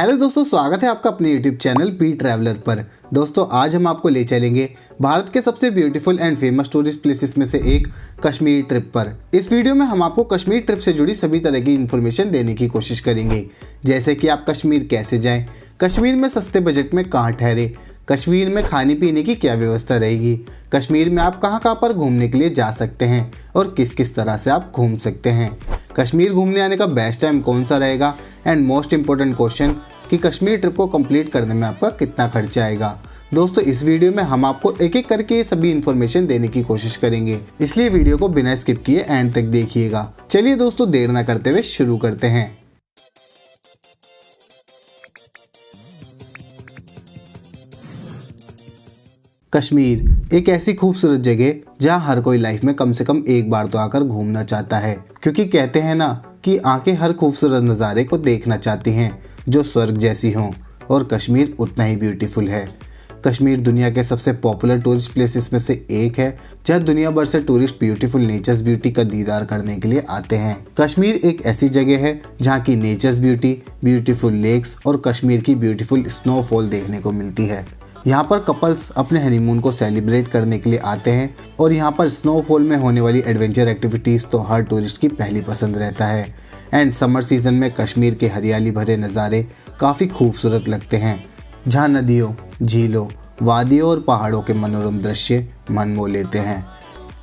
Hello दोस्तों, स्वागत है आपका अपने यूट्यूब चैनल बी ट्रैवलर पर। दोस्तों आज हम आपको ले चलेंगे भारत के सबसे beautiful and famous tourist places में से एक कश्मीर ट्रिप पर। इस वीडियो में हम आपको कश्मीर ट्रिप से जुड़ी सभी तरह की इन्फॉर्मेशन देने की कोशिश करेंगे, जैसे कि आप कश्मीर कैसे जाएं, कश्मीर में सस्ते बजट में कहाँ ठहरे, कश्मीर में खाने पीने की क्या व्यवस्था रहेगी, कश्मीर में आप कहाँ पर घूमने के लिए जा सकते हैं और किस किस तरह से आप घूम सकते हैं, कश्मीर घूमने आने का बेस्ट टाइम कौन सा रहेगा, एंड मोस्ट इम्पोर्टेंट क्वेश्चन कि कश्मीर ट्रिप को कंप्लीट करने में आपका कितना खर्चा आएगा। दोस्तों इस वीडियो में हम आपको एक एक करके ये सभी इन्फॉर्मेशन देने की कोशिश करेंगे, इसलिए वीडियो को बिना स्किप किए एंड तक देखिएगा। चलिए दोस्तों देर ना करते हुए शुरू करते हैं। कश्मीर एक ऐसी खूबसूरत जगह जहां हर कोई लाइफ में कम से कम एक बार तो आकर घूमना चाहता है, क्योंकि कहते हैं ना कि आंखें हर खूबसूरत नज़ारे को देखना चाहती हैं जो स्वर्ग जैसी हों, और कश्मीर उतना ही ब्यूटीफुल है। कश्मीर दुनिया के सबसे पॉपुलर टूरिस्ट प्लेसेस में से एक है, जहां दुनिया भर से टूरिस्ट ब्यूटीफुल नेचर्स ब्यूटी का दीदार करने के लिए आते हैं। कश्मीर एक ऐसी जगह है जहां की नेचर्स ब्यूटी, ब्यूटीफुल लेक्स और कश्मीर की ब्यूटीफुल स्नोफॉल देखने को मिलती है। यहाँ पर कपल्स अपने हनीमून को सेलिब्रेट करने के लिए आते हैं, और यहाँ पर स्नोफॉल में होने वाली एडवेंचर एक्टिविटीज़ तो हर टूरिस्ट की पहली पसंद रहता है। एंड समर सीजन में कश्मीर के हरियाली भरे नज़ारे काफ़ी खूबसूरत लगते हैं, जहाँ नदियों, झीलों, वादियों और पहाड़ों के मनोरम दृश्य मन मोह लेते हैं।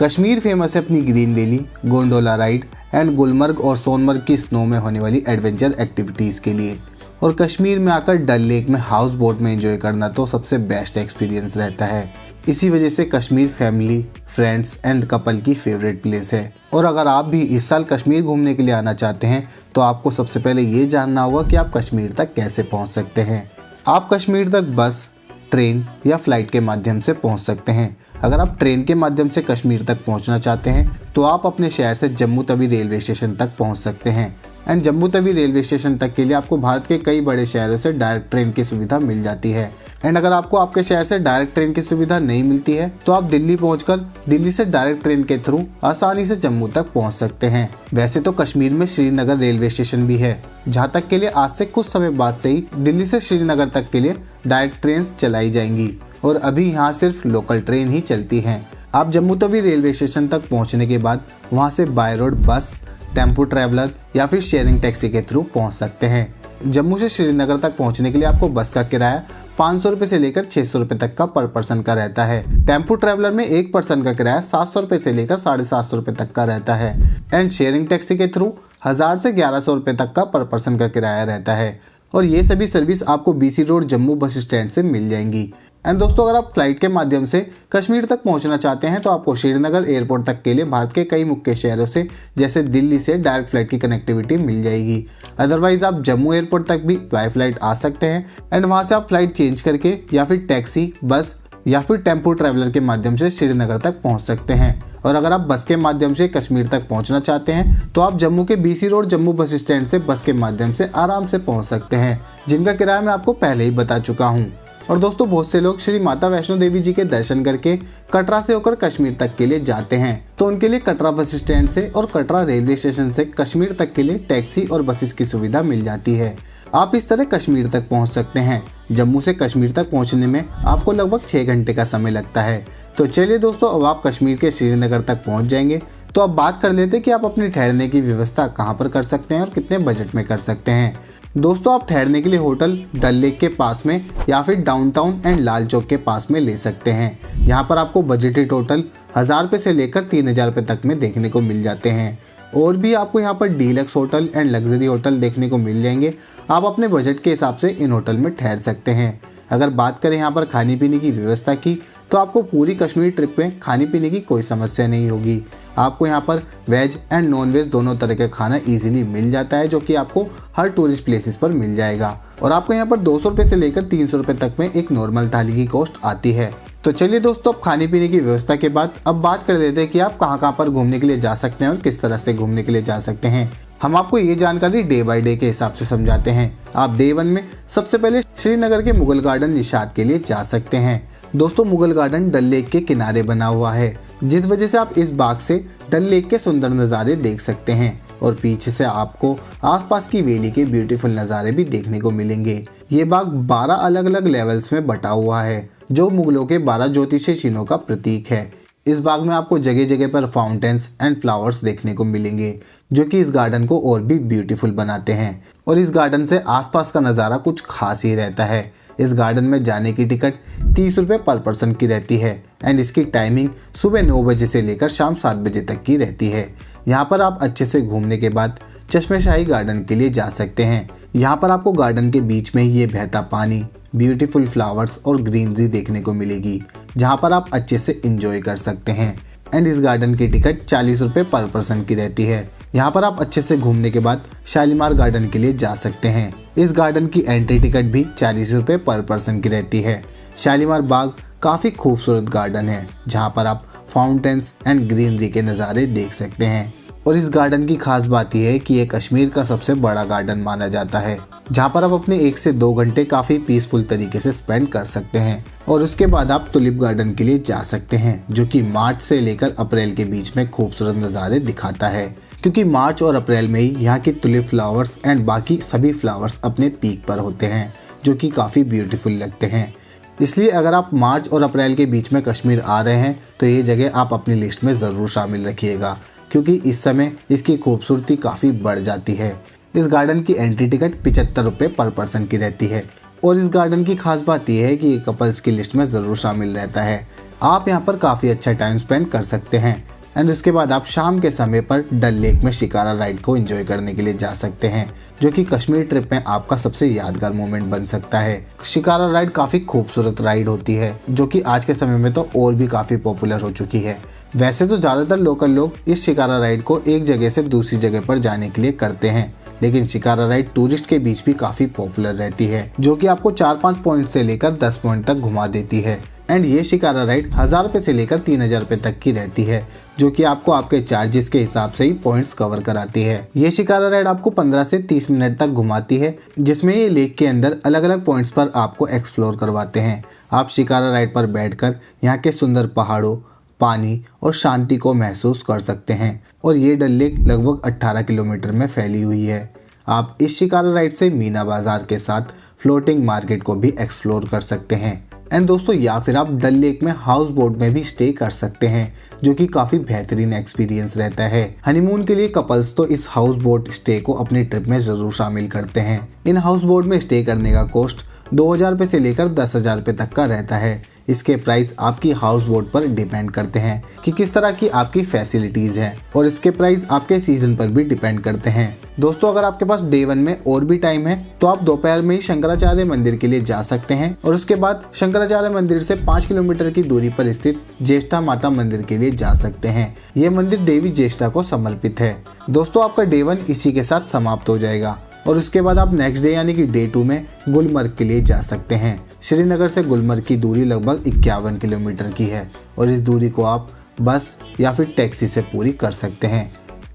कश्मीर फेमस है अपनी green valley, gondola ride and Gulmarg और सोनमर्ग की स्नो में होने वाली एडवेंचर एक्टिविटीज़ के लिए। और कश्मीर में आकर डल लेक में हाउस बोट में एंजॉय करना तो सबसे बेस्ट एक्सपीरियंस रहता है। इसी वजह से Kashmir family, friends and couple की फेवरेट प्लेस है। और अगर आप भी इस साल कश्मीर घूमने के लिए आना चाहते हैं तो आपको सबसे पहले ये जानना होगा कि आप कश्मीर तक कैसे पहुंच सकते हैं। आप कश्मीर तक बस, ट्रेन या फ्लाइट के माध्यम से पहुंच सकते हैं। अगर आप ट्रेन के माध्यम से कश्मीर तक पहुंचना चाहते हैं तो आप अपने शहर से जम्मू तवी रेलवे स्टेशन तक पहुंच सकते हैं। And Jammu Tawi railway station तक के लिए आपको भारत के कई बड़े शहरों से डायरेक्ट ट्रेन की सुविधा मिल जाती है। एंड अगर आपको आपके शहर से डायरेक्ट ट्रेन की सुविधा नहीं मिलती है तो आप दिल्ली पहुंचकर दिल्ली से डायरेक्ट ट्रेन के थ्रू आसानी से जम्मू तक पहुंच सकते हैं। वैसे तो कश्मीर में श्रीनगर रेलवे स्टेशन भी है, जहां तक के लिए आज से कुछ समय बाद से ही दिल्ली से श्रीनगर तक के लिए डायरेक्ट ट्रेन चलाई जाएंगी, और अभी यहाँ सिर्फ लोकल ट्रेन ही चलती हैं। आप जम्मू तवी रेलवे स्टेशन तक पहुँचने के बाद वहाँ से by road bus, tempo traveller या फिर शेयरिंग टैक्सी के थ्रू पहुंच सकते हैं। जम्मू से श्रीनगर तक पहुंचने के लिए आपको बस का किराया 500 रुपये से लेकर 600 रुपये तक का पर पर्सन का रहता है। टेम्पो ट्रैवलर में एक पर्सन का किराया 700 रुपये से लेकर 750 रुपये तक का रहता है। एंड शेयरिंग टैक्सी के थ्रू 1000 से 1100 रुपये तक का पर पर्सन का किराया रहता है। और ये सभी सर्विस आपको BC road Jammu bus stand से मिल जाएंगी। एंड दोस्तों अगर आप फ्लाइट के माध्यम से कश्मीर तक पहुंचना चाहते हैं तो आपको श्रीनगर एयरपोर्ट तक के लिए भारत के कई मुख्य शहरों से जैसे दिल्ली से डायरेक्ट फ्लाइट की कनेक्टिविटी मिल जाएगी। अदरवाइज आप जम्मू एयरपोर्ट तक भी बाय फ्लाइट आ सकते हैं, एंड वहां से आप फ्लाइट चेंज करके या फिर टैक्सी, बस या फिर टेम्पो ट्रैवलर के माध्यम से श्रीनगर तक पहुँच सकते हैं। और अगर आप बस के माध्यम से कश्मीर तक पहुंचना चाहते हैं तो आप जम्मू के BC road Jammu bus stand से बस के माध्यम से आराम से पहुंच सकते हैं, जिनका किराया मैं आपको पहले ही बता चुका हूं। और दोस्तों बहुत से लोग श्री माता वैष्णो देवी जी के दर्शन करके कटरा से होकर कश्मीर तक के लिए जाते हैं, तो उनके लिए कटरा बस स्टैंड से और कटरा रेलवे स्टेशन से कश्मीर तक के लिए टैक्सी और बसेस की सुविधा मिल जाती है। आप इस तरह कश्मीर तक पहुंच सकते हैं। जम्मू से कश्मीर तक पहुंचने में आपको लगभग 6 घंटे का समय लगता है। तो चलिए दोस्तों अब आप कश्मीर के श्रीनगर तक पहुंच जाएंगे, तो अब बात कर लेते हैं कि आप अपने ठहरने की व्यवस्था कहां पर कर सकते हैं और कितने बजट में कर सकते हैं। दोस्तों आप ठहरने के लिए होटल डल लेक के पास में या फिर डाउनटाउन एंड लाल चौक के पास में ले सकते हैं। यहाँ पर आपको बजटेड होटल 1000 रुपये से लेकर 3000 रुपये तक में देखने को मिल जाते हैं। और भी आपको यहाँ पर deluxe hotel and luxury hotel देखने को मिल जाएंगे। आप अपने बजट के हिसाब से इन होटल में ठहर सकते हैं। अगर बात करें यहाँ पर खाने पीने की व्यवस्था की, तो आपको पूरी कश्मीर ट्रिप में खाने पीने की कोई समस्या नहीं होगी। आपको यहाँ पर वेज एंड नॉन वेज दोनों तरह का खाना इजीली मिल जाता है, जो कि आपको हर टूरिस्ट प्लेसेस पर मिल जाएगा। और आपको यहाँ पर 200 रुपये से लेकर 300 रुपये तक में एक नॉर्मल थाली की कॉस्ट आती है। तो चलिए दोस्तों अब खाने पीने की व्यवस्था के बाद अब बात कर देते हैं कि आप कहाँ पर घूमने के लिए जा सकते हैं और किस तरह से घूमने के लिए जा सकते हैं। हम आपको ये जानकारी डे बाय डे के हिसाब से समझाते हैं। आप डे 1 में सबसे पहले श्रीनगर के मुगल गार्डन निशात के लिए जा सकते हैं। दोस्तों मुगल गार्डन डल लेक के किनारे बना हुआ है, जिस वजह से आप इस बाग से डल लेक के सुंदर नज़ारे देख सकते हैं। और पीछे से आपको आसपास की वैली के ब्यूटीफुल नज़ारे भी देखने को मिलेंगे। ये बाग 12 अलग अलग लेवल्स में बटा हुआ है, जो मुगलों के 12 ज्योतिषीय चिन्हों का प्रतीक है। इस बाग में आपको जगह जगह पर फाउंटेन्स एंड फ्लावर्स देखने को मिलेंगे, जो कि इस गार्डन को और भी ब्यूटीफुल बनाते हैं। और इस गार्डन से आसपास का नज़ारा कुछ खास ही रहता है। इस गार्डन में जाने की टिकट 30 रुपये पर पर्सन की रहती है एंड इसकी टाइमिंग सुबह 9 बजे से लेकर शाम 7 बजे तक की रहती है। यहाँ पर आप अच्छे से घूमने के बाद चश्मेशाही गार्डन के लिए जा सकते हैं। यहाँ पर आपको गार्डन के बीच में ये बहता पानी, ब्यूटीफुल फ्लावर्स और ग्रीनरी देखने को मिलेगी, जहाँ पर आप अच्छे से इंजॉय कर सकते हैं। एंड इस गार्डन की टिकट 40 रुपये पर पर्सन की रहती है। यहाँ पर आप अच्छे से घूमने के बाद शालीमार गार्डन के लिए जा सकते हैं। इस गार्डन की एंट्री टिकट भी 40 रुपये पर पर्सन की रहती है। शालीमार बाग काफ़ी खूबसूरत गार्डन है, जहाँ पर आप फाउंटेन्स एंड ग्रीनरी के नज़ारे देख सकते हैं। और इस गार्डन की खास बात यह है कि ये कश्मीर का सबसे बड़ा गार्डन माना जाता है, जहाँ पर आप अपने 1 से 2 घंटे काफ़ी पीसफुल तरीके से स्पेंड कर सकते हैं। और उसके बाद आप टुलिप गार्डन के लिए जा सकते हैं, जो कि मार्च से लेकर अप्रैल के बीच में खूबसूरत नज़ारे दिखाता है, क्योंकि मार्च और अप्रैल में ही यहाँ की टुलिप फ्लावर्स एंड बाकी सभी फ्लावर्स अपने पीक पर होते हैं, जो कि काफ़ी ब्यूटीफुल लगते हैं। इसलिए अगर आप मार्च और अप्रैल के बीच में कश्मीर आ रहे हैं तो ये जगह आप अपनी लिस्ट में ज़रूर शामिल रखिएगा, क्योंकि इस समय इसकी खूबसूरती काफ़ी बढ़ जाती है। इस गार्डन की एंट्री टिकट 75 रुपये पर पर्सन की रहती है। और इस गार्डन की खास बात यह है कि ये कपल्स की लिस्ट में ज़रूर शामिल रहता है। आप यहाँ पर काफ़ी अच्छा टाइम स्पेंड कर सकते हैं। एंड उसके बाद आप शाम के समय पर डल लेक में शिकारा राइड को एंजॉय करने के लिए जा सकते हैं, जो कि कश्मीर ट्रिप में आपका सबसे यादगार मोमेंट बन सकता है। शिकारा राइड काफ़ी खूबसूरत राइड होती है, जो कि आज के समय में तो और भी काफ़ी पॉपुलर हो चुकी है। वैसे तो ज़्यादातर लोकल लोग इस शिकारा राइड को एक जगह से दूसरी जगह पर जाने के लिए करते हैं, लेकिन शिकारा राइड टूरिस्ट के बीच भी काफ़ी पॉपुलर रहती है, जो कि आपको 4-5 पॉइंट से लेकर 10 पॉइंट तक घुमा देती है। एंड ये शिकारा राइड 1000 रुपये से लेकर 3000 रुपये तक की रहती है, जो कि आपको आपके चार्जेस के हिसाब से ही पॉइंट्स कवर कराती है। ये शिकारा राइड आपको 15 से 30 मिनट तक घुमाती है, जिसमें ये लेक के अंदर अलग अलग पॉइंट्स पर आपको एक्सप्लोर करवाते हैं। आप शिकारा राइड पर बैठकर यहाँ के सुंदर पहाड़ों, पानी और शांति को महसूस कर सकते हैं। और ये डल लेक लगभग 18 किलोमीटर में फैली हुई है। आप इस शिकारा राइड से मीना बाजार के साथ फ्लोटिंग मार्केट को भी एक्सप्लोर कर सकते हैं। एंड दोस्तों, या फिर आप डल लेक में हाउस बोट में भी स्टे कर सकते हैं, जो कि काफ़ी बेहतरीन एक्सपीरियंस रहता है। हनीमून के लिए कपल्स तो इस हाउस बोट स्टे को अपनी ट्रिप में ज़रूर शामिल करते हैं। इन हाउस बोट में स्टे करने का कॉस्ट 2000 रुपये से लेकर 10,000 रुपये तक का रहता है। इसके प्राइस आपकी हाउस बोट पर डिपेंड करते हैं कि किस तरह की आपकी फैसिलिटीज़ हैं, और इसके प्राइस आपके सीज़न पर भी डिपेंड करते हैं। दोस्तों, अगर आपके पास डे 1 में और भी टाइम है तो आप दोपहर में ही शंकराचार्य मंदिर के लिए जा सकते हैं, और उसके बाद शंकराचार्य मंदिर से 5 किलोमीटर की दूरी पर स्थित ज्येष्ठा माता मंदिर के लिए जा सकते हैं। ये मंदिर देवी ज्येष्ठा को समर्पित है। दोस्तों, आपका डे 1 इसी के साथ समाप्त हो जाएगा, और उसके बाद आप नेक्स्ट डे यानी कि डे 2 में गुलमर्ग के लिए जा सकते हैं। श्रीनगर से गुलमर्ग की दूरी लगभग 51 किलोमीटर की है, और इस दूरी को आप बस या फिर टैक्सी से पूरी कर सकते हैं।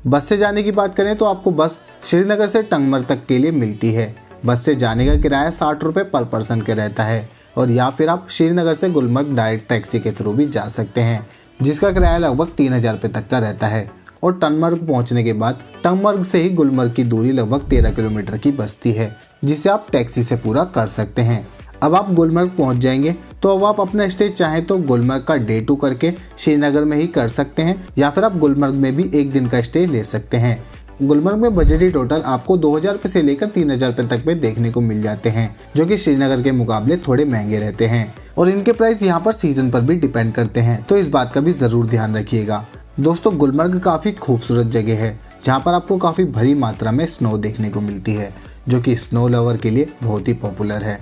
बस से जाने की बात करें तो आपको बस श्रीनगर से टंगमर्ग तक के लिए मिलती है। बस से जाने का किराया 60 रुपये पर पर्सन के रहता है, और या फिर आप श्रीनगर से गुलमर्ग डायरेक्ट टैक्सी के थ्रू भी जा सकते हैं, जिसका किराया लगभग 3000 रुपये तक का रहता है। और टंगमर्ग पहुंचने के बाद टंगमर्ग से ही गुलमर्ग की दूरी लगभग 13 किलोमीटर की बचती है, जिसे आप टैक्सी से पूरा कर सकते हैं। अब आप गुलमर्ग पहुंच जाएंगे तो अब आप अपना स्टे चाहें तो गुलमर्ग का डे 2 करके श्रीनगर में ही कर सकते हैं, या फिर आप गुलमर्ग में भी एक दिन का स्टे ले सकते हैं। गुलमर्ग में बजटी टोटल आपको 2000 रुपये से लेकर 3000 रुपये तक में देखने को मिल जाते हैं, जो कि श्रीनगर के मुकाबले थोड़े महंगे रहते हैं, और इनके प्राइस यहाँ पर सीजन पर भी डिपेंड करते हैं, तो इस बात का भी ज़रूर ध्यान रखिएगा। दोस्तों, गुलमर्ग काफ़ी खूबसूरत जगह है, जहाँ पर आपको काफ़ी भरी मात्रा में स्नो देखने को मिलती है, जो कि स्नो लवर के लिए बहुत ही पॉपुलर है।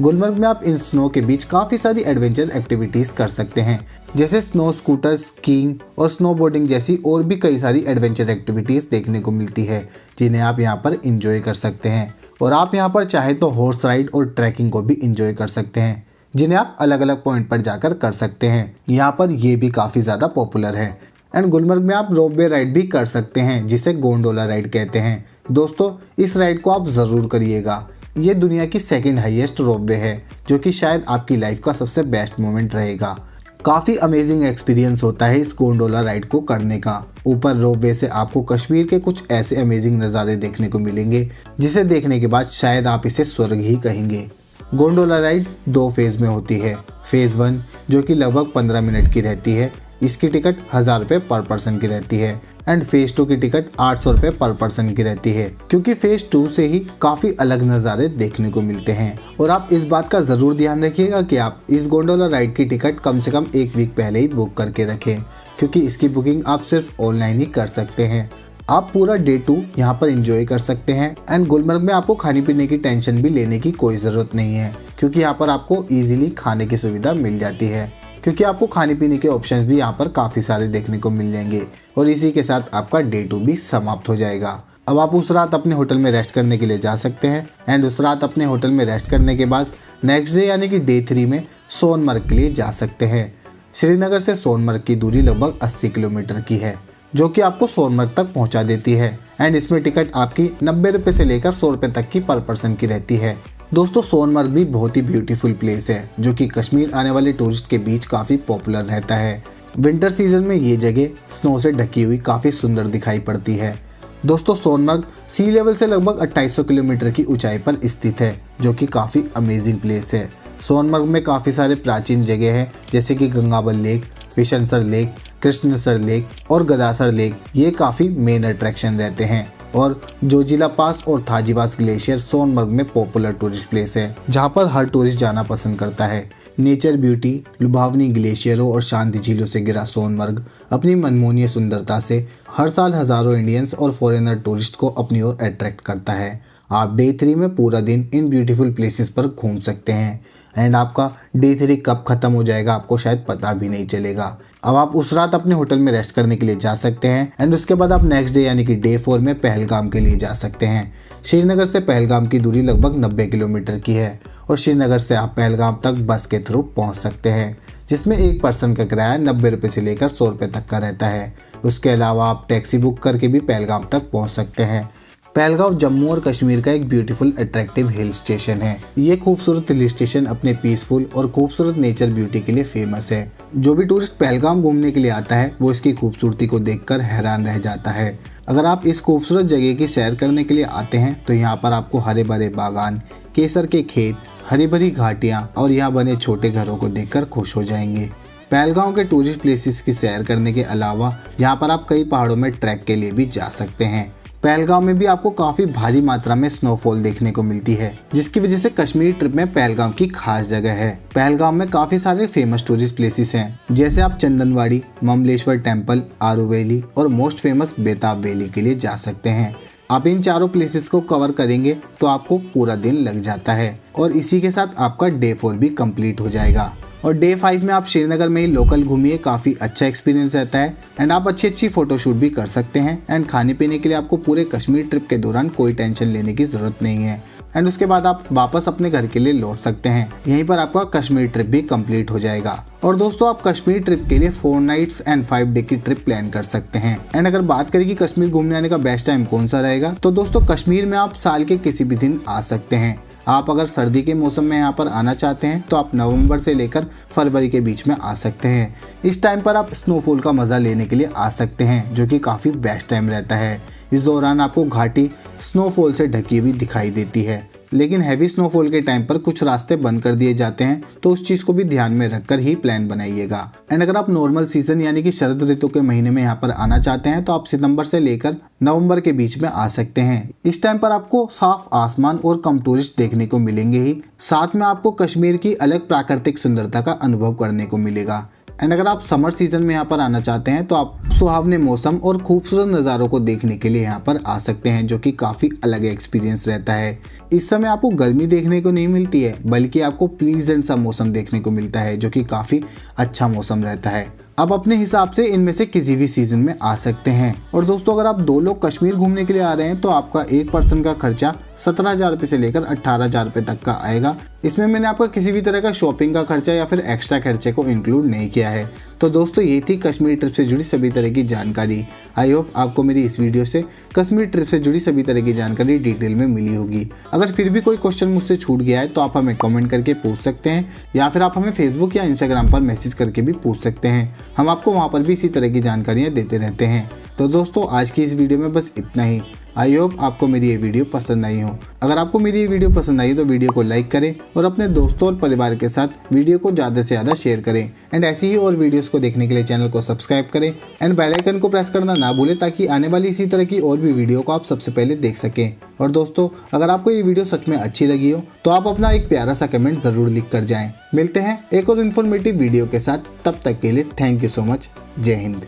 गुलमर्ग में आप इन स्नो के बीच काफ़ी सारी एडवेंचर एक्टिविटीज़ कर सकते हैं, जैसे स्नो स्कूटर, स्कीइंग और स्नोबोर्डिंग जैसी और भी कई सारी एडवेंचर एक्टिविटीज़ देखने को मिलती है, जिन्हें आप यहाँ पर इंजॉय कर सकते हैं। और आप यहाँ पर चाहे तो हॉर्स राइड और ट्रैकिंग को भी इंजॉय कर सकते हैं, जिन्हें आप अलग अलग पॉइंट पर जाकर कर सकते हैं। यहाँ पर ये भी काफ़ी ज़्यादा पॉपुलर है। एंड गुलमर्ग में आप रोपवे राइड भी कर सकते हैं, जिसे गोंडोला राइड कहते हैं। दोस्तों, इस राइड को आप ज़रूर करिएगा। ये दुनिया की 2nd हाईएस्ट रोपवे है, जो कि शायद आपकी लाइफ का सबसे बेस्ट मोमेंट रहेगा। काफ़ी अमेजिंग एक्सपीरियंस होता है इस गोंडोला राइड को करने का। ऊपर रोपवे से आपको कश्मीर के कुछ ऐसे अमेजिंग नज़ारे देखने को मिलेंगे जिसे देखने के बाद शायद आप इसे स्वर्ग ही कहेंगे। गोंडोला राइड 2 फेज़ में होती है। फेज़ 1 जो कि लगभग 15 मिनट की रहती है, इसकी टिकट 1000 रुपये पर पर्सन की रहती है एंड फेज़ 2 की टिकट 800 रुपये पर पर्सन की रहती है, क्योंकि फेज़ 2 से ही काफ़ी अलग नज़ारे देखने को मिलते हैं। और आप इस बात का ज़रूर ध्यान रखिएगा कि आप इस गोंडोला राइड की टिकट कम से कम 1 वीक पहले ही बुक करके रखें, क्योंकि इसकी बुकिंग आप सिर्फ ऑनलाइन ही कर सकते हैं। आप पूरा डे 2 यहाँ पर एंजॉय कर सकते हैं एंड गुलमर्ग में आपको खाने पीने की टेंशन भी लेने की कोई ज़रूरत नहीं है, क्योंकि यहाँ पर आपको ईजिली खाने की सुविधा मिल जाती है, क्योंकि आपको खाने पीने के ऑप्शन भी यहाँ पर काफ़ी सारे देखने को मिल जाएंगे। और इसी के साथ आपका डे 2 भी समाप्त हो जाएगा। अब आप उस रात अपने होटल में रेस्ट करने के लिए जा सकते हैं एंड उस रात अपने होटल में रेस्ट करने के बाद नेक्स्ट डे यानी कि डे 3 में सोनमर्ग के लिए जा सकते हैं। श्रीनगर से सोनमर्ग की दूरी लगभग 80 किलोमीटर की है, जो कि आपको सोनमर्ग तक पहुंचा देती है एंड इसमें टिकट आपकी 90 रुपये से लेकर 100 रुपये तक की पर पर्सन की रहती है। दोस्तों, सोनमर्ग भी बहुत ही ब्यूटीफुल प्लेस है, जो कि कश्मीर आने वाले टूरिस्ट के बीच काफ़ी पॉपुलर रहता है। विंटर सीजन में ये जगह स्नो से ढकी हुई काफ़ी सुंदर दिखाई पड़ती है। दोस्तों, सोनमर्ग सी लेवल से लगभग 2800 किलोमीटर की ऊंचाई पर स्थित है, जो कि काफ़ी अमेजिंग प्लेस है। सोनमर्ग में काफ़ी सारे प्राचीन जगह हैं, जैसे कि Gangabal lake, Vishansar lake, Krishansar lake और गदासर लेक। ये काफ़ी मेन अट्रैक्शन रहते हैं। और जोजिला पास और थाजीवास ग्लेशियर सोनमर्ग में पॉपुलर टूरिस्ट प्लेस है, जहां पर हर टूरिस्ट जाना पसंद करता है। नेचर ब्यूटी, लुभावनी ग्लेशियरों और शांति झीलों से घिरा सोनमर्ग अपनी मनमोहनीय सुंदरता से हर साल हजारों इंडियंस और फॉरेनर टूरिस्ट को अपनी ओर अट्रैक्ट करता है। आप डे 3 में पूरा दिन इन ब्यूटीफुल प्लेसेस पर घूम सकते हैं एंड आपका डे 3 कब खत्म हो जाएगा आपको शायद पता भी नहीं चलेगा। अब आप उस रात अपने होटल में रेस्ट करने के लिए जा सकते हैं एंड उसके बाद आप नेक्स्ट डे यानी कि डे 4 में पहलगाम के लिए जा सकते हैं। श्रीनगर से पहलगाम की दूरी लगभग 90 किलोमीटर की है और श्रीनगर से आप पहलगाम तक बस के थ्रू पहुंच सकते हैं, जिसमें एक पर्सन का किराया 90 रुपये से लेकर 100 रुपये तक का रहता है। उसके अलावा आप टैक्सी बुक करके भी पहलगाम तक पहुँच सकते हैं। पहलगाम जम्मू और कश्मीर का एक ब्यूटीफुल अट्रैक्टिव हिल स्टेशन है। ये खूबसूरत हिल स्टेशन अपने पीसफुल और खूबसूरत नेचर ब्यूटी के लिए फेमस है। जो भी टूरिस्ट पहलगाम घूमने के लिए आता है वो इसकी खूबसूरती को देखकर हैरान रह जाता है। अगर आप इस खूबसूरत जगह की सैर करने के लिए आते हैं तो यहाँ पर आपको हरे भरे बागान, केसर के खेत, हरी भरी घाटियाँ और यहाँ बने छोटे घरों को देखकर खुश हो जाएंगे। पहलगाम के टूरिस्ट प्लेसेस की सैर करने के अलावा यहाँ पर आप कई पहाड़ों में ट्रैक के लिए भी जा सकते हैं। पहलगाम में भी आपको काफी भारी मात्रा में स्नोफॉल देखने को मिलती है, जिसकी वजह से कश्मीर ट्रिप में पहलगाम की खास जगह है। पहलगाम में काफी सारे फेमस टूरिस्ट प्लेसेस हैं, जैसे आप चंदनवाड़ी, ममलेश्वर टेम्पल, आरू वैली और मोस्ट फेमस बेताब वैली के लिए जा सकते हैं। आप इन चारों प्लेसेस को कवर करेंगे तो आपको पूरा दिन लग जाता है और इसी के साथ आपका डे 4 भी कंप्लीट हो जाएगा। और डे 5 में आप श्रीनगर में ही लोकल घूमिए, काफ़ी अच्छा एक्सपीरियंस रहता है एंड आप अच्छी फोटोशूट भी कर सकते हैं एंड खाने पीने के लिए आपको पूरे कश्मीर ट्रिप के दौरान कोई टेंशन लेने की ज़रूरत नहीं है एंड उसके बाद आप वापस अपने घर के लिए लौट सकते हैं। यहीं पर आपका कश्मीर ट्रिप भी कंप्लीट हो जाएगा। और दोस्तों, आप कश्मीर ट्रिप के लिए 4 नाइट्स एंड 5 डे की ट्रिप प्लान कर सकते हैं। एंड अगर बात करें कि कश्मीर घूमने आने का बेस्ट टाइम कौन सा रहेगा, तो दोस्तों कश्मीर में आप साल के किसी भी दिन आ सकते हैं। आप अगर सर्दी के मौसम में यहाँ पर आना चाहते हैं तो आप नवंबर से लेकर फरवरी के बीच में आ सकते हैं। इस टाइम पर आप स्नोफॉल का मज़ा लेने के लिए आ सकते हैं, जो कि काफ़ी बेस्ट टाइम रहता है। इस दौरान आपको घाटी स्नोफॉल से ढकी हुई दिखाई देती है, लेकिन हैवी स्नोफॉल के टाइम पर कुछ रास्ते बंद कर दिए जाते हैं, तो उस चीज़ को भी ध्यान में रखकर ही प्लान बनाइएगा। एंड अगर आप नॉर्मल सीजन यानी कि शरद ऋतु के महीने में यहाँ पर आना चाहते हैं तो आप सितंबर से लेकर नवंबर के बीच में आ सकते हैं। इस टाइम पर आपको साफ आसमान और कम टूरिस्ट देखने को मिलेंगे ही, साथ में आपको कश्मीर की अलग प्राकृतिक सुंदरता का अनुभव करने को मिलेगा। एंड अगर आप समर सीजन में यहाँ पर आना चाहते हैं तो आप सुहावने मौसम और खूबसूरत नज़ारों को देखने के लिए यहाँ पर आ सकते हैं, जो कि काफ़ी अलग एक्सपीरियंस रहता है। इस समय आपको गर्मी देखने को नहीं मिलती है, बल्कि आपको प्लीजेंट सा मौसम देखने को मिलता है, जो कि काफ़ी अच्छा मौसम रहता है। आप अपने हिसाब से इनमें से किसी भी सीजन में आ सकते हैं। और दोस्तों, अगर आप 2 लोग कश्मीर घूमने के लिए आ रहे हैं तो आपका एक पर्सन का खर्चा 17,000 रुपये से लेकर 18,000 रुपये तक का आएगा। इसमें मैंने आपका किसी भी तरह का शॉपिंग का खर्चा या फिर एक्स्ट्रा खर्चे को इंक्लूड नहीं किया है। तो दोस्तों ये थी कश्मीर ट्रिप से जुड़ी सभी तरह की जानकारी। आई होप आपको मेरी इस वीडियो से कश्मीर ट्रिप से जुड़ी सभी तरह की जानकारी डिटेल में मिली होगी। अगर फिर भी कोई क्वेश्चन मुझसे छूट गया है तो आप हमें कमेंट करके पूछ सकते हैं या फिर आप हमें फेसबुक या इंस्टाग्राम पर मैसेज करके भी पूछ सकते हैं। हम आपको वहाँ पर भी इसी तरह की जानकारियाँ देते रहते हैं। तो दोस्तों आज की इस वीडियो में बस इतना ही। आई होप आपको मेरी ये वीडियो पसंद आई हो। अगर आपको मेरी ये वीडियो पसंद आई तो वीडियो को लाइक करें और अपने दोस्तों और परिवार के साथ वीडियो को ज़्यादा से ज़्यादा शेयर करें। एंड ऐसी ही और वीडियोस को देखने के लिए चैनल को सब्सक्राइब करें एंड बेल आइकन को प्रेस करना ना भूलें ताकि आने वाली इसी तरह की और भी वीडियो को आप सबसे पहले देख सकें। और दोस्तों अगर आपको ये वीडियो सच में अच्छी लगी हो तो आप अपना एक प्यारा सा कमेंट ज़रूर लिख कर जाएँ। मिलते हैं एक और इन्फॉर्मेटिव वीडियो के साथ, तब तक के लिए थैंक यू सो मच। जय हिंद।